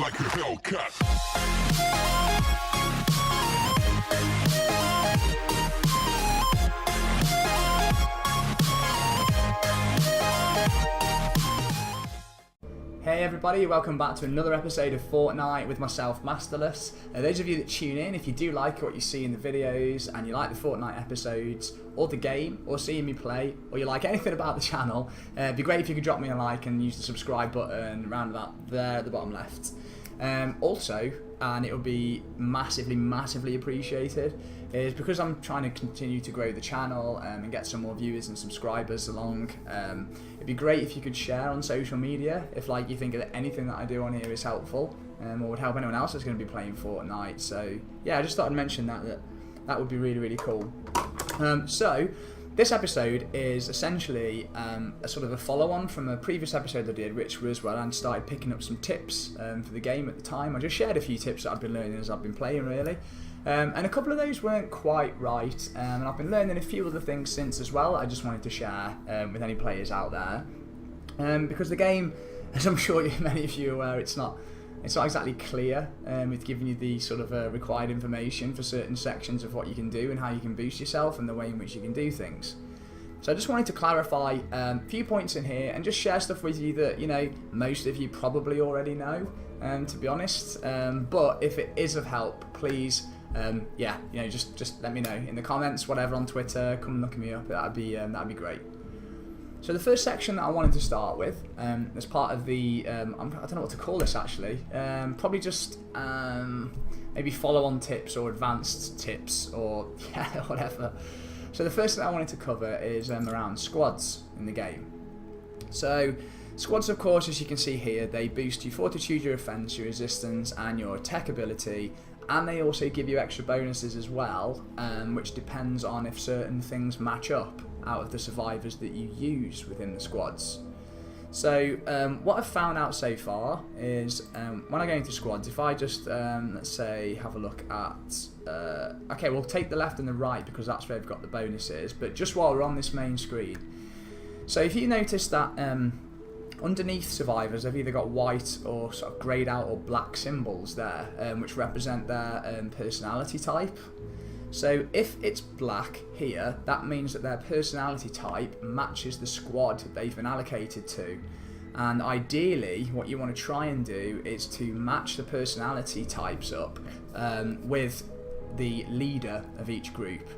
like a Hellcat. Hey everybody, welcome back to another episode of Fortnite with myself, Masterless. Those of you that tune in, if you do like what you see in the videos and you like the Fortnite episodes or the game or seeing me play or you like anything about the channel, it'd be great if you could drop me a like and use the subscribe button around about there at the bottom left. Also, and it would be massively appreciated, is because I'm trying to continue to grow the channel and get some more viewers and subscribers along. It'd be great if you could share on social media if you think that anything that I do on here is helpful or would help anyone else that's going to be playing Fortnite. So yeah, I just thought I'd mention that would be really cool. So this episode is essentially a sort of a follow-on from a previous episode I did, which was where I started picking up some tips for the game at the time. I just shared a few tips that I've been learning as I've been playing, really. And a couple of those weren't quite right, and I've been learning a few other things since as well I just wanted to share with any players out there. Because the game, as I'm sure many of you are aware, it's not exactly clear with giving you the sort of required information for certain sections of what you can do and how you can boost yourself and the way in which you can do things. So I just wanted to clarify a few points in here and just share stuff with you that most of you probably already know, to be honest. But if it is of help, please just let me know in the comments, whatever, on Twitter. Come look me up. That'd be great. So the first section that I wanted to start with, as part of the, I don't know what to call this actually, probably just maybe follow-on tips or advanced tips or whatever. So the first thing I wanted to cover is around squads in the game. So squads, of course, as you can see here, they boost your fortitude, your offense, your resistance, and your tech ability. And they also give you extra bonuses as well, which depends on if certain things match up out of the survivors that you use within the squads. So what I've found out so far is when I go into squads, if I just let's say have a look at okay, we'll take the left and the right because that's where I've got the bonuses, but just while we're on this main screen, so if you notice that underneath survivors, they've either got white or sort of greyed out or black symbols there, which represent their personality type. So if it's black here, that means that their personality type matches the squad that they've been allocated to. And ideally, what you want to try and do is to match the personality types up with the leader of each group,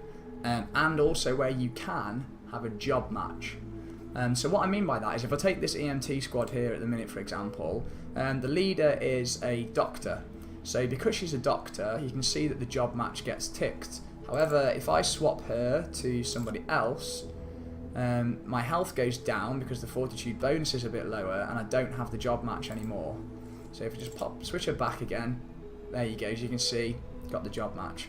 and also where you can have a job match. So what I mean by that is if I take this EMT squad here at the minute, for example, the leader is a doctor. So because she's a doctor, you can see that the job match gets ticked. However, if I swap her to somebody else, my health goes down because the fortitude bonus is a bit lower and I don't have the job match anymore. So if I just switch her back again, there you go, as you can see, got the job match.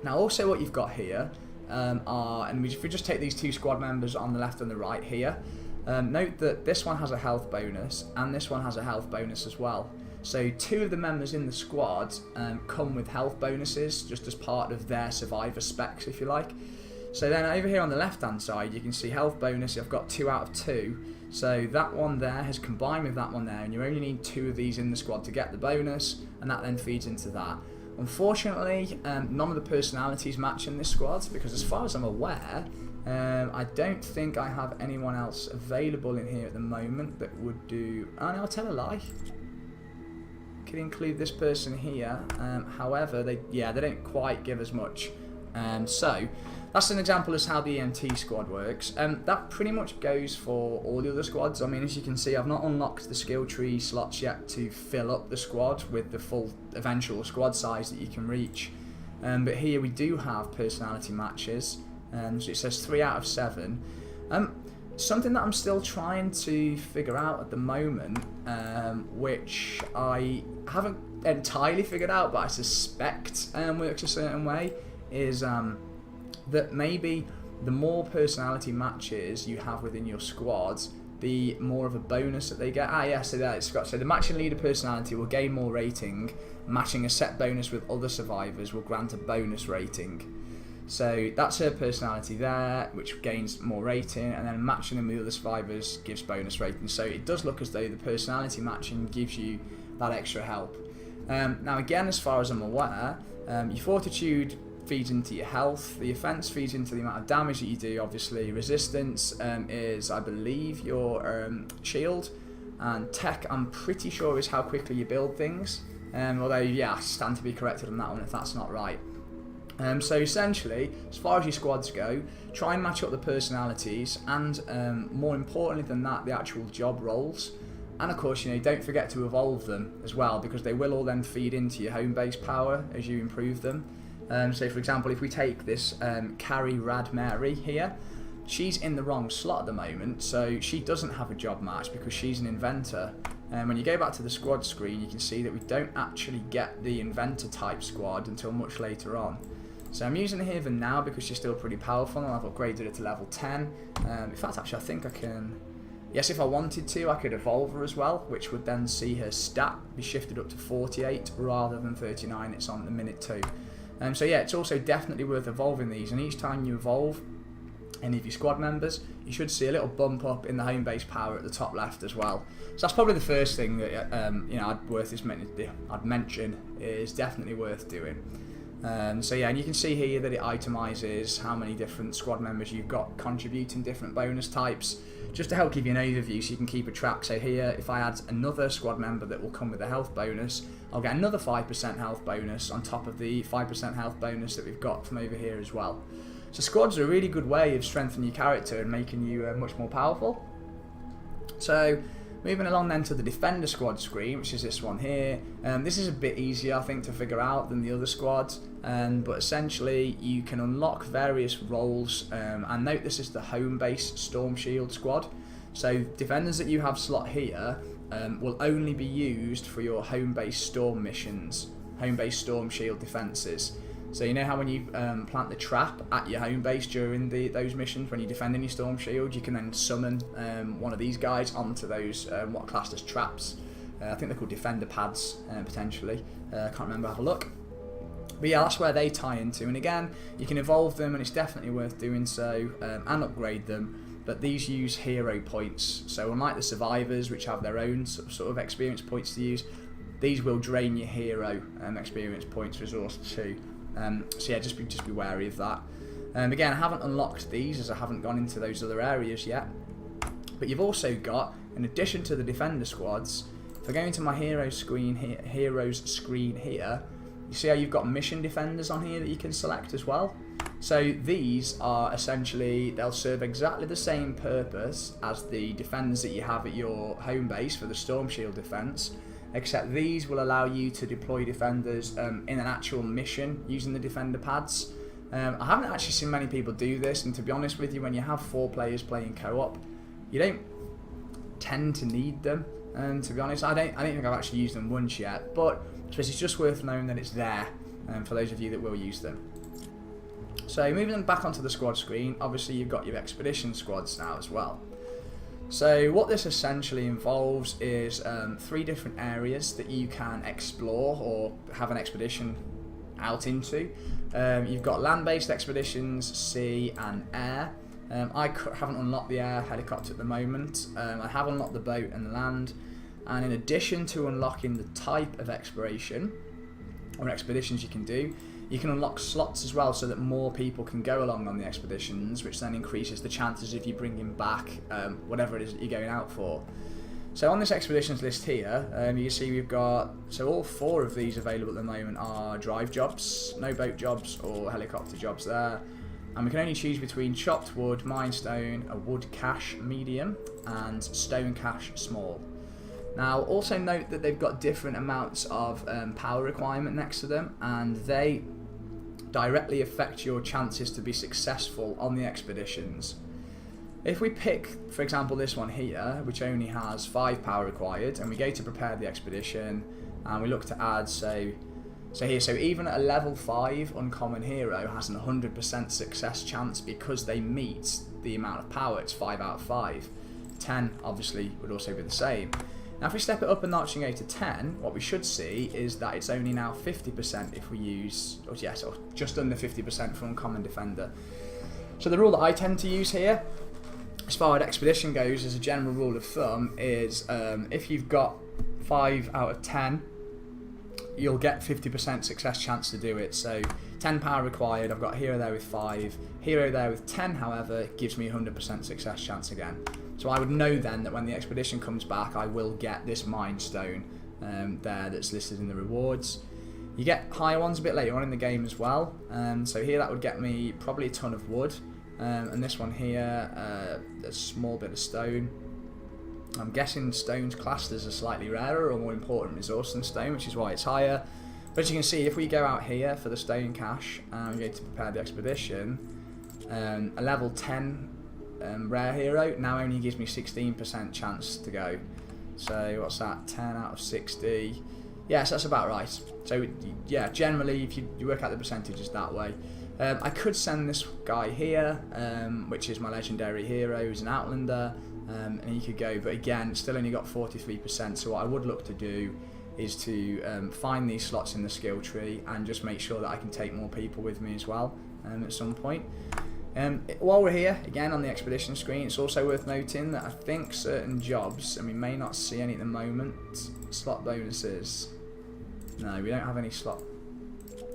Now also what you've got here and if we just take these two squad members on the left and the right here, note that this one has a health bonus and this one has a health bonus as well. So two of the members in the squad come with health bonuses just as part of their survivor specs, if you like. So then over here on the left hand side you can see health bonus, I've got 2 out of 2. So that one there has combined with that one there, and you only need 2 of these in the squad to get the bonus, and that then feeds into that. Unfortunately, none of the personalities match in this squad because as far as I'm aware, I don't think I have anyone else available in here at the moment that would do... Oh no, I'll tell a lie. Could include this person here. However, they don't quite give as much. So that's an example as how the EMT squad works. That pretty much goes for all the other squads. I mean, as you can see, I've not unlocked the skill tree slots yet to fill up the squad with the full eventual squad size that you can reach. But here we do have personality matches. So it says 3 out of 7. Something that I'm still trying to figure out at the moment, which I haven't entirely figured out, but I suspect works a certain way, is that maybe the more personality matches you have within your squads, the more of a bonus that they get. So the matching leader personality will gain more rating. Matching a set bonus with other survivors will grant a bonus rating. So that's her personality there, which gains more rating, and then matching them with other survivors gives bonus rating. So it does look as though the personality matching gives you that extra help. Now again, as far as I'm aware, your fortitude feeds into your health, the offense feeds into the amount of damage that you do, obviously. Resistance is, I believe, your shield, and tech, I'm pretty sure, is how quickly you build things. Although, yeah, I stand to be corrected on that one if that's not right. So essentially, as far as your squads go, try and match up the personalities, and more importantly than that, the actual job roles. And of course, you know, don't forget to evolve them as well, because they will all then feed into your home base power as you improve them. So for example, if we take this Carrie Rad Mary here, she's in the wrong slot at the moment, so she doesn't have a job match because she's an inventor. And when you go back to the squad screen, you can see that we don't actually get the inventor type squad until much later on. So I'm using her for now because she's still pretty powerful, and I've upgraded her to level 10. In fact, actually, I think I can... Yes, if I wanted to, I could evolve her as well, which would then see her stat be shifted up to 48 rather than 39 it's on at the minute 2. So yeah, it's also definitely worth evolving these, and each time you evolve any of your squad members, you should see a little bump up in the home base power at the top left as well. So that's probably the first thing that you know, I'd mention is definitely worth doing. So yeah, and you can see here that it itemises how many different squad members you've got contributing different bonus types, just to help give you an overview so you can keep a track. So here, if I add another squad member that will come with a health bonus, I'll get another 5% health bonus on top of the 5% health bonus that we've got from over here as well. So squads are a really good way of strengthening your character and making you much more powerful. So moving along then to the Defender squad screen, which is this one here. This is a bit easier, I think, to figure out than the other squads, but essentially you can unlock various roles, and note this is the home base Storm Shield squad. So defenders that you have slot here will only be used for your home base Storm missions, home base Storm Shield defences. So you know how when you plant the trap at your home base during those missions, when you're defending your Storm Shield, you can then summon one of these guys onto those what are classed as traps. I think they're called Defender pads, potentially. I can't remember, have a look. But yeah, that's where they tie into. And again, you can evolve them, and it's definitely worth doing so, and upgrade them. But these use hero points. So unlike the survivors, which have their own sort of experience points to use, these will drain your hero experience points resource too. So yeah, just be wary of that. Again, I haven't unlocked these as I haven't gone into those other areas yet. But you've also got, in addition to the Defender squads, if I go into my heroes screen here, you see how you've got mission defenders on here that you can select as well. So these are essentially, they'll serve exactly the same purpose as the defenders that you have at your home base for the Storm Shield defense, except these will allow you to deploy defenders in an actual mission using the defender pads. I haven't actually seen many people do this, and to be honest with you, when you have 4 players playing co-op, you don't tend to need them. And to be honest, I don't think I've actually used them once yet, but I suppose it's just worth knowing that it's there for those of you that will use them. So moving them back onto the squad screen, obviously you've got your expedition squads now as well. So what this essentially involves is 3 different areas that you can explore or have an expedition out into. You've got land-based expeditions, sea and air. I haven't unlocked the air helicopter at the moment. I have unlocked the boat and the land. And in addition to unlocking the type of exploration or expeditions you can do, you can unlock slots as well so that more people can go along on the expeditions, which then increases the chances of you bringing back whatever it is that you're going out for. So on this expeditions list here, you can see we've got, so all 4 of these available at the moment are drive jobs, no boat jobs or helicopter jobs there. And we can only choose between chopped wood, mine stone, a wood cache medium, and stone cache small. Now also note that they've got different amounts of power requirement next to them, and they directly affect your chances to be successful on the expeditions. If we pick, for example, this one here, which only has 5 power required, and we go to prepare the expedition, and we look to add, so even at a level 5 uncommon hero has an 100% success chance because they meet the amount of power. It's 5 out of 5. 10 obviously would also be the same. Now if we step it up a notch and go to 10, what we should see is that it's only now 50% if we use, or just under 50% for Uncommon Defender. So the rule that I tend to use here, as far as expedition goes, as a general rule of thumb, is if you've got 5 out of 10, you'll get 50% success chance to do it. So 10 power required, I've got hero there with 5, hero there with 10, however, gives me 100% success chance again. So I would know then that when the expedition comes back, I will get this Mind Stone there that's listed in the rewards. You get higher ones a bit later on in the game as well. So here that would get me probably a ton of wood. And this one here, a small bit of stone. I'm guessing stone's classed as a slightly rarer or more important resource than stone, which is why it's higher. But as you can see, if we go out here for the stone cache and we go to prepare the expedition, a level 10 rare hero now only gives me 16% chance to go. So what's that? 10 out of 60. Yes, that's about right. So yeah, generally if you work out the percentages that way. I could send this guy here, which is my legendary hero, who's an Outlander, and he could go, but again, still only got 43%, so what I would look to do is to find these slots in the skill tree and just make sure that I can take more people with me as well at some point. While we're here, again on the expedition screen, it's also worth noting that I think certain jobs, and we may not see any at the moment, slot bonuses. No, we don't have any slot.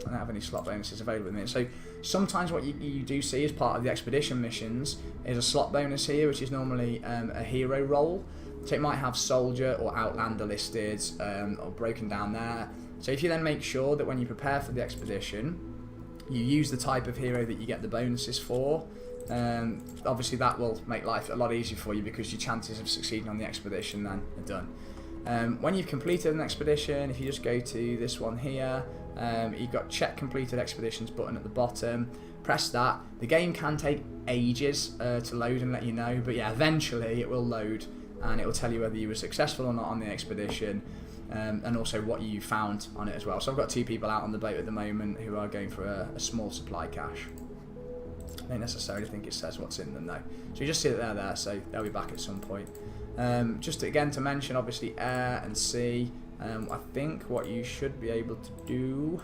I don't have any slot bonuses available in it. So sometimes what you do see as part of the expedition missions is a slot bonus here, which is normally a hero role. So it might have soldier or outlander listed or broken down there. So if you then make sure that when you prepare for the expedition, you use the type of hero that you get the bonuses for, obviously that will make life a lot easier for you because your chances of succeeding on the expedition then are done. When you've completed an expedition, if you just go to this one here, you've got check completed expeditions button at the bottom, press that. The game can take ages to load and let you know, but yeah, eventually it will load and it will tell you whether you were successful or not on the expedition, and also what you found on it as well. So I've got 2 people out on the boat at the moment who are going for a small supply cache. I don't necessarily think it says what's in them though. So you just see that they're there, so they'll be back at some point. Just again to mention, obviously air and sea. I think what you should be able to do,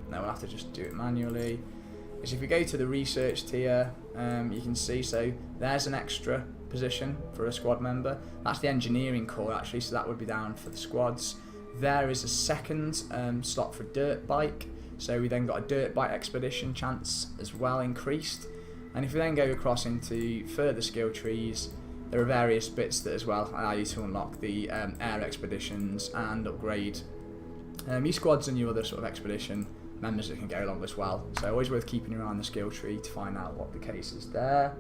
no, we'll have to just do it manually, is if you go to the research tier, you can see, so there's an extra position for a squad member. That's the engineering core actually, so that would be down for the squads. There is a second slot for dirt bike, so we then got a dirt bike expedition chance as well increased. And if we then go across into further skill trees, there are various bits that as well allow you to unlock the air expeditions and upgrade your squads and your other sort of expedition members that can go along as well. So always worth keeping your eye on the skill tree to find out what the case is there.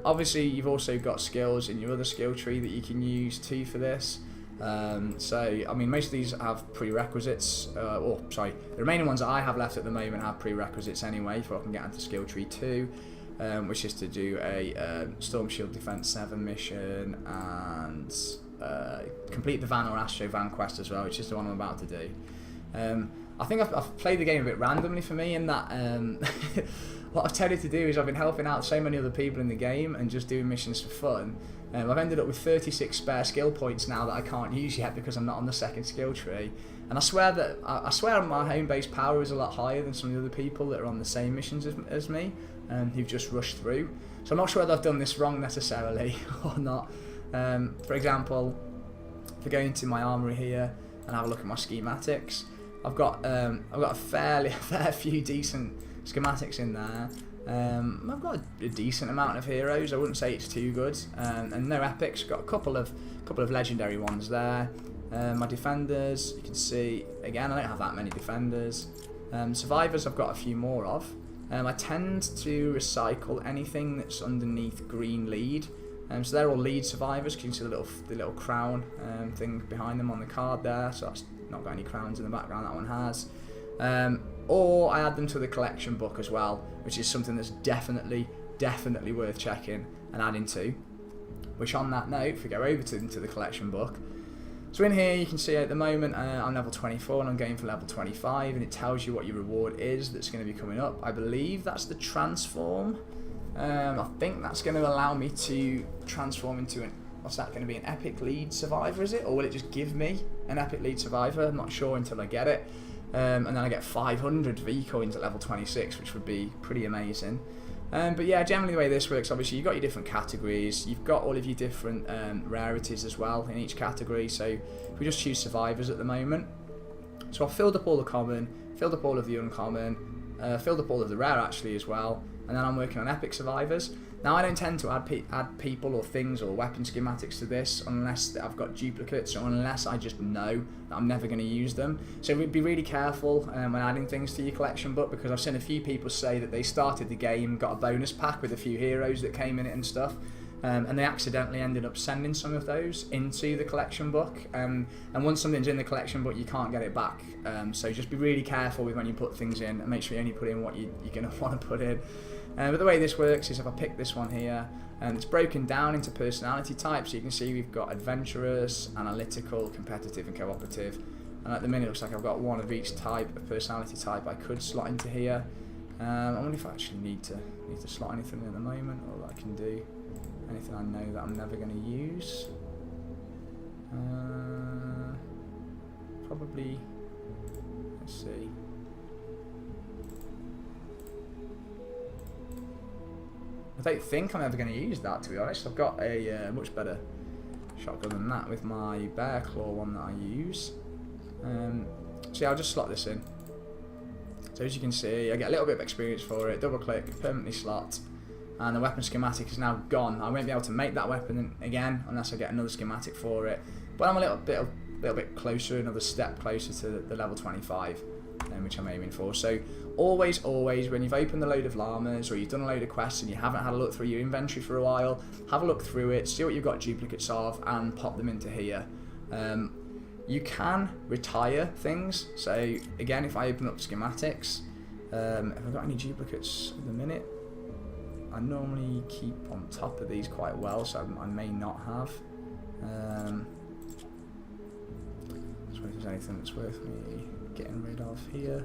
Obviously you've also got skills in your other skill tree that you can use too for this. So I mean most of these have prerequisites, or sorry, the remaining ones that I have left at the moment have prerequisites anyway before I can get into skill tree 2. Which is to do a Storm Shield Defense 7 mission and complete the Van or Astro Van quest as well, which is the one I'm about to do. I think I've played the game a bit randomly for me in that what I've tended to do is I've been helping out so many other people in the game and just doing missions for fun. I've ended up with 36 spare skill points now that I can't use yet because I'm not on the second skill tree. And I swear my home base power is a lot higher than some of the other people that are on the same missions as me, who've just rushed through. So I'm not sure whether I've done this wrong necessarily or not. For example, if I go into my armory here and have a look at my schematics, I've got a fair few decent schematics in there. I've got a decent amount of heroes. I wouldn't say it's too good, and no epics. Got a couple of legendary ones there. My defenders, you can see again, I don't have that many defenders. Survivors, I've got a few more of. I tend to recycle anything that's underneath green lead. So they're all lead survivors. You can see the little crown thing behind them on the card there. So that's not got any crowns in the background. That one has. Or I add them to the collection book as well, which is something that's definitely worth checking and adding to. Which on that note, if we go over to the collection book, so in here you can see at the moment I'm level 24 and I'm going for level 25, and it tells you what your reward is that's going to be coming up. I believe that's the transform. I think that's going to allow me to transform into an what's that going to be, an epic lead survivor, is it? Or will it just give me an epic lead survivor? I'm not sure until I get it. And then I get 500 V coins at level 26, which would be pretty amazing. But yeah, generally the way this works, obviously you've got your different categories, you've got all of your different rarities as well in each category. So if we just choose survivors at the moment, so I've filled up all the common, filled up all of the uncommon, filled up all of the rare actually as well, and then I'm working on epic survivors. Now I don't tend to add people or things or weapon schematics to this unless I've got duplicates or unless I just know that I'm never going to use them. So be really careful when adding things to your collection book, because I've seen a few people say that they started the game, got a bonus pack with a few heroes that came in it and stuff, and they accidentally ended up sending some of those into the collection book, and once something's in the collection book you can't get it back, so just be really careful with when you put things in and make sure you only put in what you're going to want to put in. But the way this works is if I pick this one here, it's broken down into personality types, so you can see we've got adventurous, analytical, competitive and cooperative, and at the minute it looks like I've got one of each type of personality type I could slot into here. I wonder if I actually need to slot anything in at the moment, or that I can do anything I know that I'm never going to use. Probably, let's see. I don't think I'm ever going to use that, to be honest. I've got a much better shotgun than that with my bear claw one that I use. So yeah, I'll just slot this in. So as you can see, I get a little bit of experience for it. Double click, permanently slot, and the weapon schematic is now gone. I won't be able to make that weapon again unless I get another schematic for it. But I'm a little bit closer, another step closer to the level 25, which I'm aiming for. So always when you've opened a load of llamas or you've done a load of quests and you haven't had a look through your inventory for a while, have a look through it, see what you've got duplicates of, and pop them into here. You can retire things. So again, if I open up schematics, if I've got any duplicates at the minute, I normally keep on top of these quite well, so I may not have. So if there's anything that's worth me getting rid of here.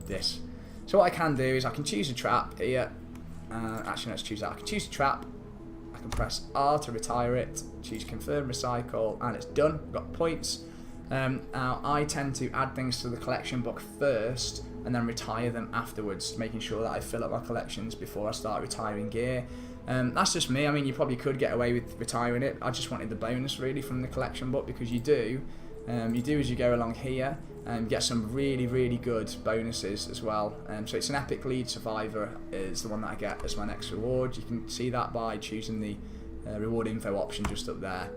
This. So what I can do is I can choose a trap here. Actually, let's choose that. I can choose a trap. I can press R to retire it, choose confirm recycle, and it's done. I've got points. Now I tend to add things to the collection book first and then retire them afterwards, making sure that I fill up my collections before I start retiring gear. That's just me. I mean, you probably could get away with retiring it. I just wanted the bonus really from the collection book, because you do as you go along here, get some really good bonuses as well. So it's an epic lead survivor is the one that I get as my next reward. You can see that by choosing the reward info option just up there.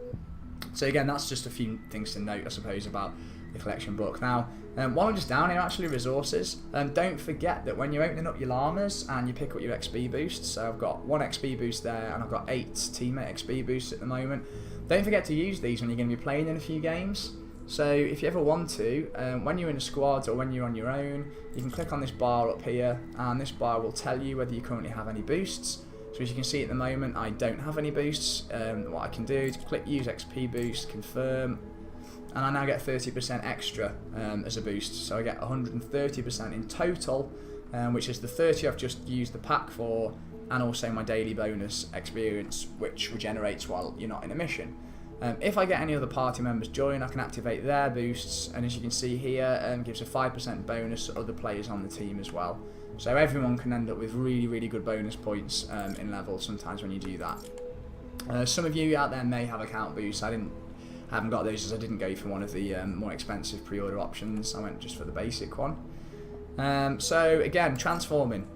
So again, that's just a few things to note, I suppose, about the collection book. Now, while I'm just down here, actually, resources, don't forget that when you're opening up your llamas and you pick up your XP boosts, so I've got 1 XP boost there and I've got 8 teammate XP boosts at the moment, don't forget to use these when you're going to be playing in a few games. So if you ever want to, when you're in a squad or when you're on your own, you can click on this bar up here, and this bar will tell you whether you currently have any boosts. So as you can see at the moment, I don't have any boosts. What I can do is click use XP boost, confirm, and I now get 30% extra as a boost. So I get 130% in total, which is the 30 I've just used the pack for, and also my daily bonus experience, which regenerates while you're not in a mission. If I get any other party members join, I can activate their boosts, and as you can see here, gives a 5% bonus to other players on the team as well. So everyone can end up with really good bonus points in level sometimes when you do that. Some of you out there may have account boosts. I haven't got those as I didn't go for one of the more expensive pre-order options. I went just for the basic one. So again, transforming.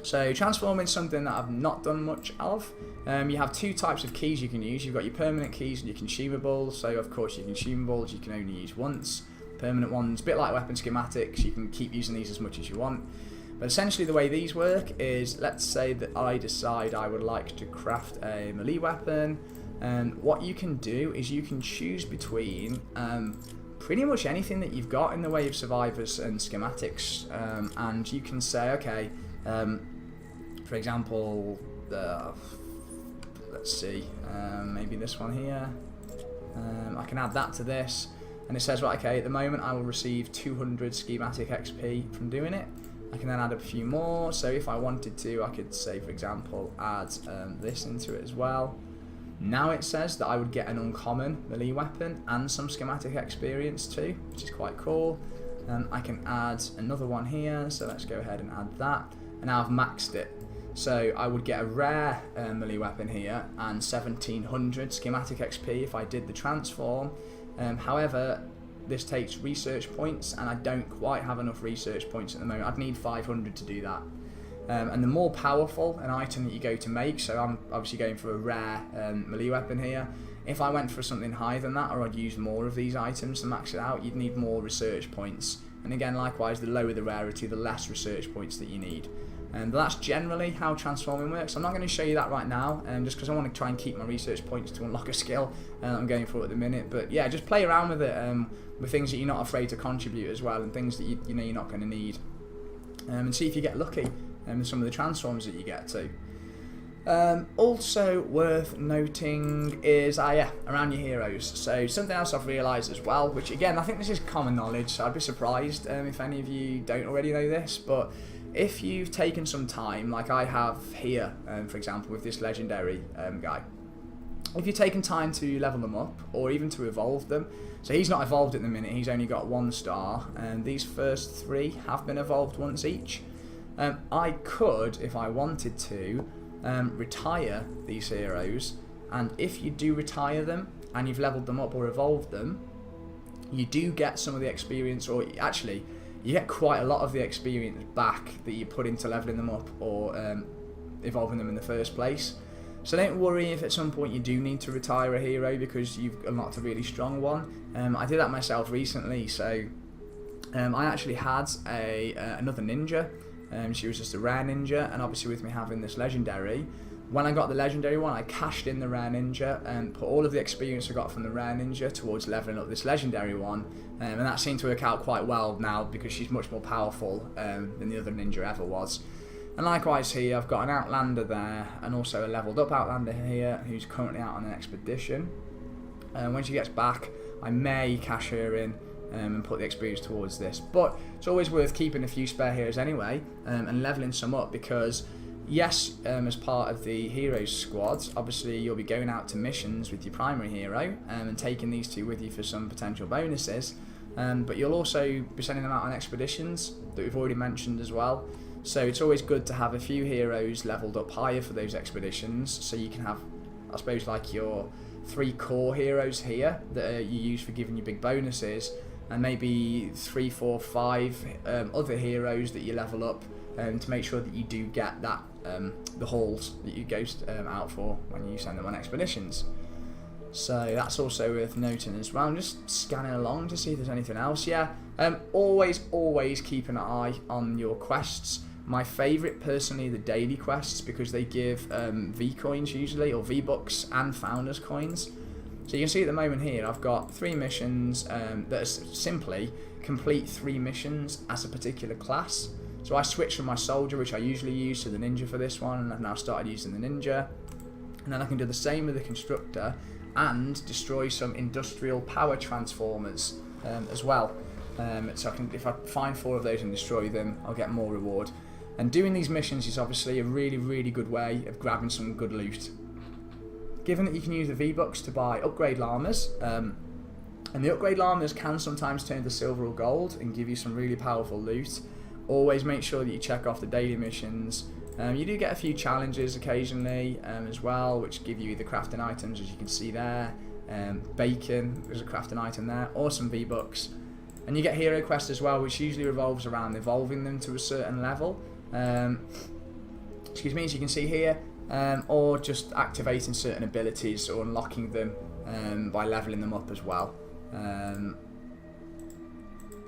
So transforming is something that I've not done much of. You have 2 types of keys you can use. You've got your permanent keys and your consumables. So of course your consumables you can only use once. Permanent ones, a bit like weapon schematics, you can keep using these as much as you want. But essentially the way these work is, let's say that I decide I would like to craft a melee weapon, and what you can do is you can choose between pretty much anything that you've got in the way of survivors and schematics, and you can say, okay, for example, let's see, maybe this one here, I can add that to this, and it says, right, okay, at the moment I will receive 200 schematic XP from doing it. I can then add a few more, so if I wanted to, I could say, for example, add this into it as well. Now it says that I would get an uncommon melee weapon and some schematic experience too, which is quite cool. I can add another one here, so let's go ahead and add that. And now I've maxed it. So I would get a rare melee weapon here and 1700 schematic XP if I did the transform. However, this takes research points, and I don't quite have enough research points at the moment. I'd need 500 to do that. And the more powerful an item that you go to make, so I'm obviously going for a rare melee weapon here. If I went for something higher than that, or I'd use more of these items to max it out, you'd need more research points. And again, likewise, the lower the rarity, the less research points that you need. But that's generally how transforming works. I'm not going to show you that right now, just because I want to try and keep my research points to unlock a skill I'm going for at the minute. But yeah, just play around with it, with things that you're not afraid to contribute as well, and things that you know you're not going to need. And see if you get lucky with some of the transforms that you get to. Also worth noting is around your heroes. So something else I've realised as well, which again I think this is common knowledge, so I'd be surprised if any of you don't already know this, but if you've taken some time, like I have here, for example with this legendary guy, if you've taken time to level them up or even to evolve them, so he's not evolved at the minute, he's only got 1 star, and these first 3 have been evolved once each. I could, if I wanted to, retire these heroes, and if you do retire them and you've leveled them up or evolved them, you do get some of the experience, or actually you get quite a lot of the experience back that you put into leveling them up or evolving them in the first place. So don't worry if at some point you do need to retire a hero because you've unlocked a really strong one. I did that myself recently, so I actually had another ninja. She was just a rare ninja, and obviously with me having this legendary, when I got the legendary one, I cashed in the rare ninja and put all of the experience I got from the rare ninja towards leveling up this legendary one, and that seemed to work out quite well now because she's much more powerful than the other ninja ever was. And likewise here, I've got an outlander there, and also a leveled up outlander here who's currently out on an expedition. When she gets back, I may cash her in and put the experience towards this, but it's always worth keeping a few spare heroes anyway, and leveling some up, because yes, as part of the heroes squad, obviously you'll be going out to missions with your primary hero and taking these 2 with you for some potential bonuses, but you'll also be sending them out on expeditions that we've already mentioned as well. So it's always good to have a few heroes leveled up higher for those expeditions, so you can have, I suppose, like your 3 core heroes here that you use for giving you big bonuses, and maybe 3, 4, 5 other heroes that you level up to make sure that you do get that the hauls that you go out for when you send them on expeditions. So that's also worth noting as well. I'm just scanning along to see if there's anything else. Yeah, always keep an eye on your quests. My favourite personally are the daily quests, because they give V coins usually, or V-Bucks, and Founders coins. So you can see at the moment here I've got 3 missions that are simply complete 3 missions as a particular class. So I switched from my soldier, which I usually use, to the ninja for this one, and I've now started using the ninja. And then I can do the same with the constructor and destroy some industrial power transformers as well. So I can, if I find 4 of those and destroy them, I'll get more reward. And doing these missions is obviously a really good way of grabbing some good loot. Given that you can use the V-Bucks to buy upgrade llamas, and the upgrade llamas can sometimes turn to silver or gold and give you some really powerful loot, always make sure that you check off the daily missions. You do get a few challenges occasionally as well, which give you either crafting items, as you can see there, bacon, there's a crafting item there, or some V-Bucks. And you get hero quests as well, which usually revolves around evolving them to a certain level. Excuse me, as you can see here, or just activating certain abilities or unlocking them by leveling them up as well.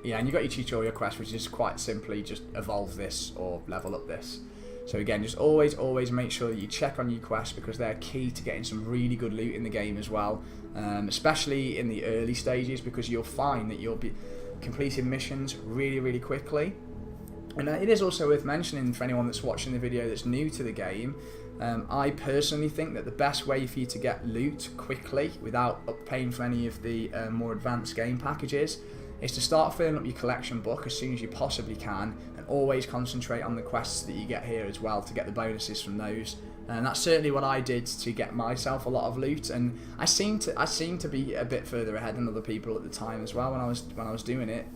Yeah, and you've got your tutorial quest, which is quite simply just evolve this or level up this. So again, just always make sure that you check on your quests, because they're key to getting some really good loot in the game as well, especially in the early stages, because you'll find that you'll be completing missions really quickly. And it is also worth mentioning for anyone that's watching the video that's new to the game, I personally think that the best way for you to get loot quickly without paying for any of the more advanced game packages is to start filling up your collection book as soon as you possibly can, and always concentrate on the quests that you get here as well to get the bonuses from those. And that's certainly what I did to get myself a lot of loot, and I seem to be a bit further ahead than other people at the time as well when I was doing it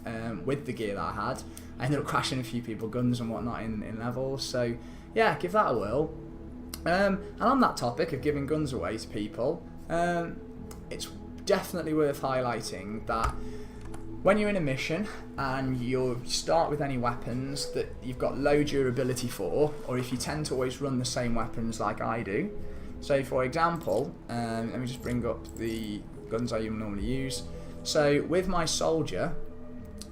with the gear that I had. I ended up crashing a few people guns and whatnot in levels, so yeah, give that a whirl. And on that topic of giving guns away to people, it's definitely worth highlighting that when you're in a mission and you start with any weapons that you've got low durability for, or if you tend to always run the same weapons like I do. So for example, let me just bring up the guns I normally use. So with my soldier,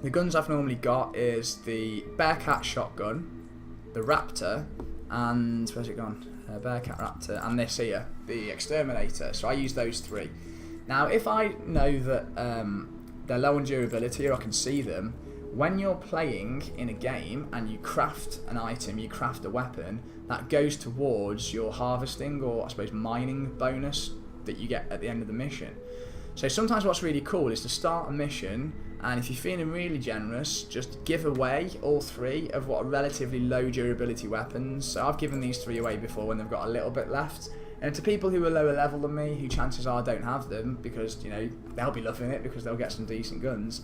the guns I've normally got is the Bearcat shotgun, the Raptor, and where's it gone? Bearcat, Raptor, and this here, the Exterminator. So I use those three. Now if I know that they're low on durability, or I can see them, when you're playing in a game and you craft an item, you craft a weapon, that goes towards your harvesting, or I suppose mining bonus that you get at the end of the mission. So sometimes what's really cool is to start a mission, and if you're feeling really generous, just give away all three of what are relatively low durability weapons. So I've given these three away before when they've got a little bit left. And to people who are lower level than me, who chances are don't have them, because you know they'll be loving it because they'll get some decent guns,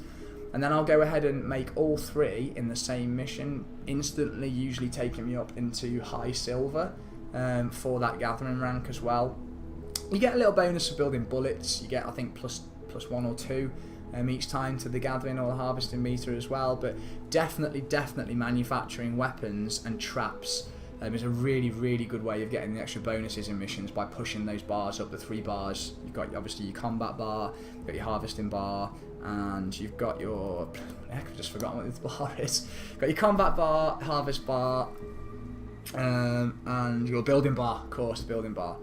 and then I'll go ahead and make all three in the same mission, instantly usually taking me up into high silver for that gathering rank as well. You get a little bonus for building bullets. You get, I think, plus 1 or 2 each time to the gathering or the harvesting meter as well. But definitely manufacturing weapons and traps is a really good way of getting the extra bonuses in missions by pushing those bars up, the 3 bars. You've got obviously your combat bar, you've got your harvesting bar, and you've got your, heck, I've just forgotten what the bar is. You've got your combat bar, harvest bar, and your building bar, of course, the building bar.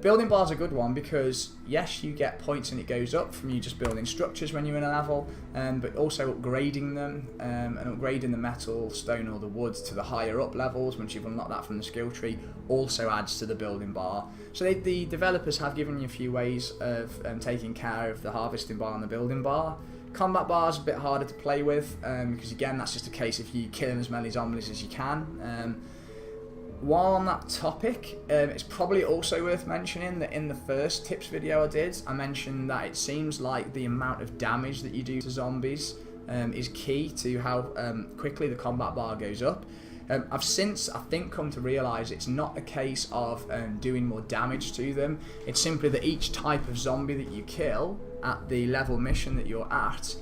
Building bar's a good one because yes, you get points and it goes up from you just building structures when you're in a level, but also upgrading them and upgrading the metal, stone or the wood to the higher up levels once you've unlocked that from the skill tree also adds to the building bar. So the developers have given you a few ways of taking care of the harvesting bar and the building bar. Combat bar is a bit harder to play with because again that's just a case of you killing as many zombies as you can. While on that topic, it's probably also worth mentioning that in the first tips video I did, I mentioned that it seems like the amount of damage that you do to zombies is key to how quickly the combat bar goes up. I've since, I think, come to realise it's not a case of doing more damage to them. It's simply that each type of zombie that you kill at the level mission that you're at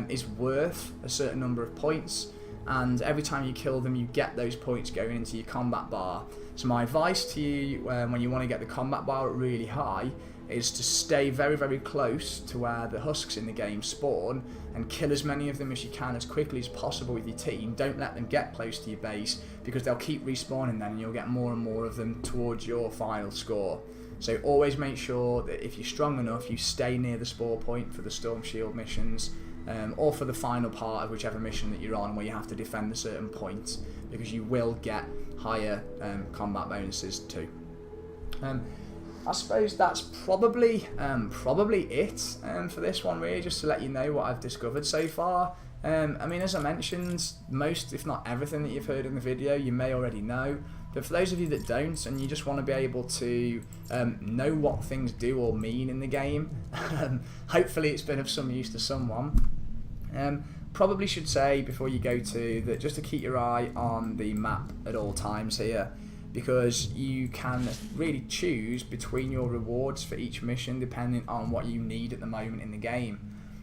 is worth a certain number of points. And every time you kill them you get those points going into your combat bar. So my advice to you when you want to get the combat bar really high is to stay very close to where the husks in the game spawn and kill as many of them as you can as quickly as possible with your team. Don't let them get close to your base because they'll keep respawning then and you'll get more and more of them towards your final score. So always make sure that if you're strong enough you stay near the spawn point for the Storm Shield missions, or for the final part of whichever mission that you're on where you have to defend a certain point, because you will get higher combat bonuses too. I suppose that's probably it for this one really, just to let you know what I've discovered so far. I mean, as I mentioned, most if not everything that you've heard in the video you may already know, but for those of you that don't and you just want to be able to know what things do or mean in the game, hopefully it's been of some use to someone. Probably should say before you go to that just to keep your eye on the map at all times here, because you can really choose between your rewards for each mission depending on what you need at the moment in the game.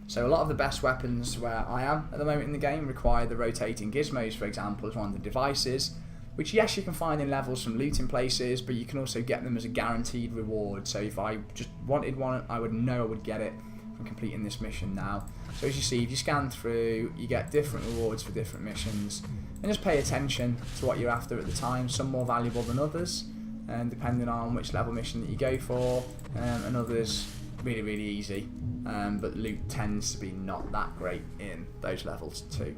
So a lot of the best weapons where I am at the moment in the game require the rotating gizmos, for example, as one of the devices, which yes you can find in levels from looting places, but you can also get them as a guaranteed reward. So if I just wanted one, I would know I would get it from completing this mission now. So as you see, if you scan through, you get different rewards for different missions, and just pay attention to what you're after at the time. Some more valuable than others, and depending on which level mission that you go for, and others really easy, but loot tends to be not that great in those levels too.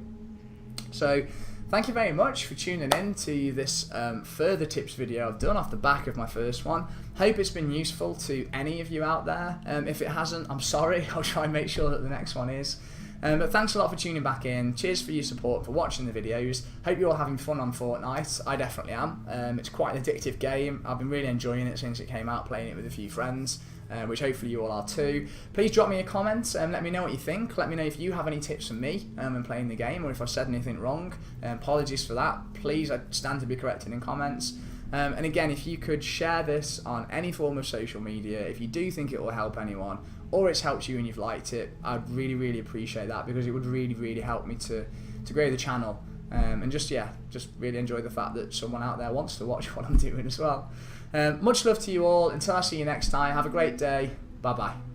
So thank you very much for tuning in to this further tips video I've done off the back of my first one. Hope it's been useful to any of you out there. If it hasn't, I'm sorry. I'll try and make sure that the next one is. But thanks a lot for tuning back in. Cheers for your support, for watching the videos. Hope you're all having fun on Fortnite. I definitely am. It's quite an addictive game. I've been really enjoying it since it came out, playing it with a few friends, which hopefully you all are too. Please drop me a comment and let me know what you think. Let me know if you have any tips for me in playing the game, or if I've said anything wrong. Apologies for that. Please, I stand to be corrected in comments. And again, if you could share this on any form of social media, if you do think it will help anyone, or it's helped you and you've liked it, I'd really, really appreciate that, because it would really, really help me to grow the channel. And just really enjoy the fact that someone out there wants to watch what I'm doing as well. Much love to you all. Until I see you next time, have a great day. Bye bye.